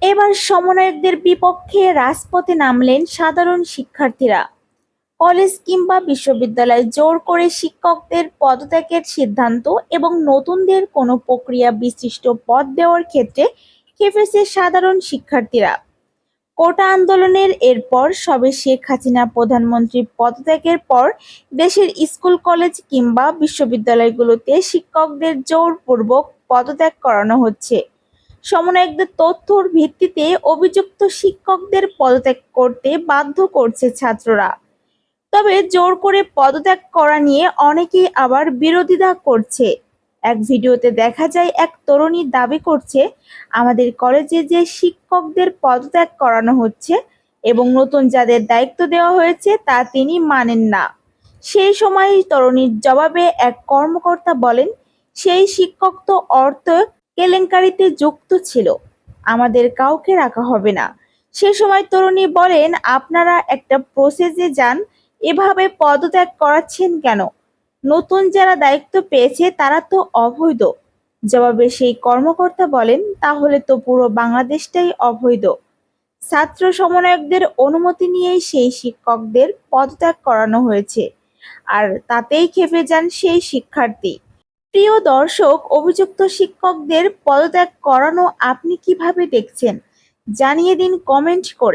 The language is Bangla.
এবার সমন্বয়কদের বিপক্ষে রাজপথে নামলেন সাধারণ শিক্ষার্থীরা। কলেজ কিংবা বিশ্ববিদ্যালয়ে জোর করে শিক্ষকদের পদত্যাগের সিদ্ধান্ত এবং নতুনদের কোনো প্রক্রিয়া বিশিষ্ট পদ দেওয়ার ক্ষেত্রে খেপেছে সাধারণ শিক্ষার্থীরা। কোটা আন্দোলনের এরপর সবে শেখ হাসিনা প্রধানমন্ত্রীর পদত্যাগের পর দেশের স্কুল কলেজ কিংবা বিশ্ববিদ্যালয়গুলোতে শিক্ষকদের জোরপূর্বক পদত্যাগ করানো হচ্ছে। সমন্বয়কদের তথ্যর ভিত্তিতে অভিযুক্ত শিক্ষকদের পদত্যাগ করতে বাধ্য করছে ছাত্ররা। তবে জোর করে পদত্যাগ করা নিয়ে অনেকেই আবার বিরোধিতা করছে। এক ভিডিওতে দেখা যায় এক তরুণী দাবি করছে, আমাদের কলেজে যে শিক্ষকদের পদত্যাগ করানো হচ্ছে এবং নতুন যাদের দায়িত্ব দেওয়া হয়েছে তা তিনি মানেন না। সেই সময় তরুণীর জবাবে এক কর্মকর্তা বলেন, সেই শিক্ষক তো অর্থ কেলেঙ্কারিতে যুক্ত ছিল, আমাদের কাউকে রাখা হবে না। সে সময় তরুণী বলেন, আপনারা একটা প্রসেসে যান, এভাবে পদত্যাগ করাচ্ছেন কেন? নতুন যারা দায়িত্ব পেয়েছে তারা তো অবৈধ। জবাবে সেই কর্মকর্তা বলেন, তাহলে তো পুরো বাংলাদেশটাই অবৈধ। ছাত্র সমন্বয়কদের অনুমতি নিয়েই সেই শিক্ষকদের পদত্যাগ করানো হয়েছে, আর তাতেই ক্ষেপে যান সেই শিক্ষার্থী। প্রিয় দর্শক, অভিযুক্ত শিক্ষকদের পদত্যাগ করানো আপনি কিভাবে দেখছেন? জানিয়ে দিন কমেন্ট করে।